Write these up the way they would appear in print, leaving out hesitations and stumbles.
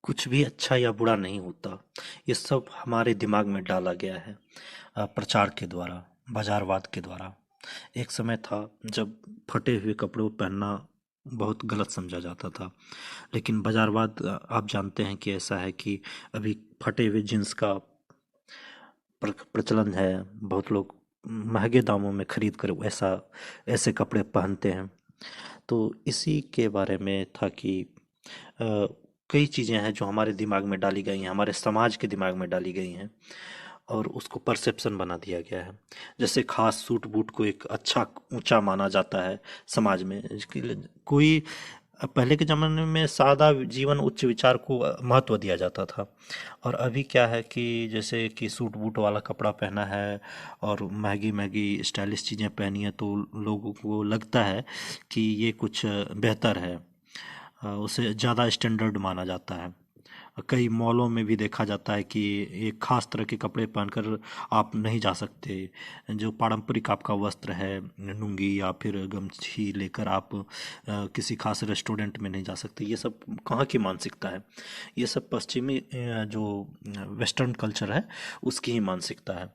कुछ भी अच्छा या बुरा नहीं होता। ये सब हमारे दिमाग में डाला गया है प्रचार के द्वारा, बाजारवाद के द्वारा। एक समय था जब फटे हुए कपड़ों को पहनना बहुत गलत समझा जाता था, लेकिन बाजारवाद आप जानते हैं कि ऐसा है कि अभी फटे हुए जींस का प्रचलन है। बहुत लोग महंगे दामों में खरीद कर ऐसा ऐसे कपड़े पहनते हैं। तो इसी के बारे में था कि अ, कई चीज़ें हैं जो हमारे दिमाग में डाली गई हैं, हमारे समाज के दिमाग में डाली गई हैं और उसको परसेप्शन बना दिया गया है। जैसे खास सूट बूट को एक अच्छा ऊंचा माना जाता है समाज में। कोई पहले के ज़माने में सादा जीवन उच्च विचार को महत्व दिया जाता था। और अभी क्या है कि जैसे कि सूट बूट वाला कपड़ा पहना है और महंगी महंगी स्टाइलिश चीज़ें पहनी है, तो लोगों को लगता है कि ये कुछ बेहतर है। उसे ज़्यादा स्टैंडर्ड माना जाता है। कई मॉलों में भी देखा जाता है कि एक खास तरह के कपड़े पहनकर आप नहीं जा सकते। जो पारंपरिक आपका वस्त्र है, लुंगी या फिर गमछी लेकर आप किसी खास रेस्टोरेंट में नहीं जा सकते। ये सब कहाँ की मानसिकता है? ये सब पश्चिमी जो वेस्टर्न कल्चर है उसकी ही मानसिकता है।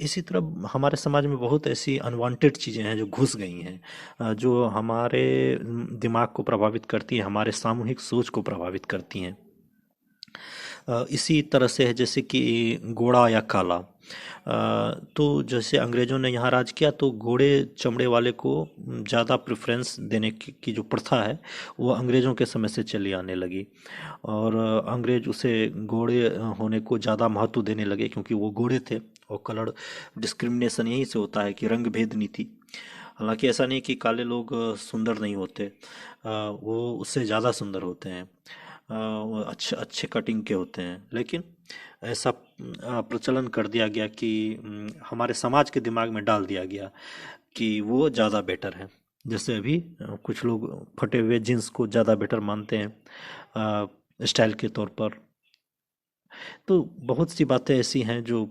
इसी तरह हमारे समाज में बहुत ऐसी अनवांटेड चीज़ें हैं जो घुस गई हैं, जो हमारे दिमाग को प्रभावित करती हैं, हमारे सामूहिक सोच को प्रभावित करती हैं। इसी तरह से है जैसे कि गोरा या काला। तो जैसे अंग्रेज़ों ने यहाँ राज किया तो घोड़े चमड़े वाले को ज़्यादा प्रेफरेंस देने की जो प्रथा है वो अंग्रेज़ों के समय से चली आने लगी। और अंग्रेज उसे घोड़े होने को ज़्यादा महत्व देने लगे क्योंकि वो घोड़े थे। और कलर डिस्क्रिमिनेशन यहीं से होता है कि रंग भेद नीति। हालांकि ऐसा नहीं कि काले लोग सुंदर नहीं होते, वो उससे ज़्यादा सुंदर होते हैं। वो अच्छे अच्छे कटिंग के होते हैं, लेकिन ऐसा प्रचलन कर दिया गया कि हमारे समाज के दिमाग में डाल दिया गया कि वो ज़्यादा बेटर है। जैसे अभी कुछ लोग फटे हुए जीन्स को ज़्यादा बेटर मानते हैं स्टाइल के तौर पर। तो बहुत सी बातें ऐसी हैं जो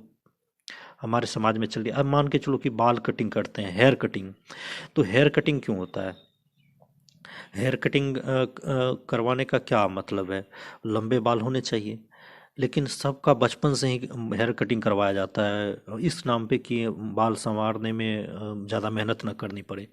हमारे समाज में चल रही है। अब मान के चलो कि बाल कटिंग करते हैं, हेयर कटिंग। तो हेयर कटिंग क्यों होता है? हेयर कटिंग करवाने का क्या मतलब है? लंबे बाल होने चाहिए, लेकिन सबका बचपन से ही हेयर कटिंग करवाया जाता है इस नाम पे कि बाल संवारने में ज़्यादा मेहनत न करनी पड़े।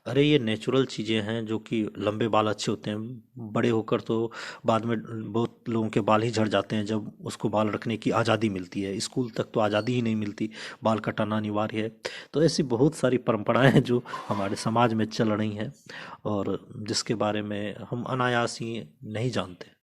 अरे ये नेचुरल चीज़ें हैं जो कि लंबे बाल अच्छे होते हैं। बड़े होकर तो बाद में बहुत लोगों के बाल ही झड़ जाते हैं जब उसको बाल रखने की आज़ादी मिलती है। स्कूल तक तो आज़ादी ही नहीं मिलती, बाल कटाना अनिवार्य है। तो ऐसी बहुत सारी परंपराएं हैं जो हमारे समाज में चल रही हैं और जिसके बारे में हम अनायास ही नहीं जानते।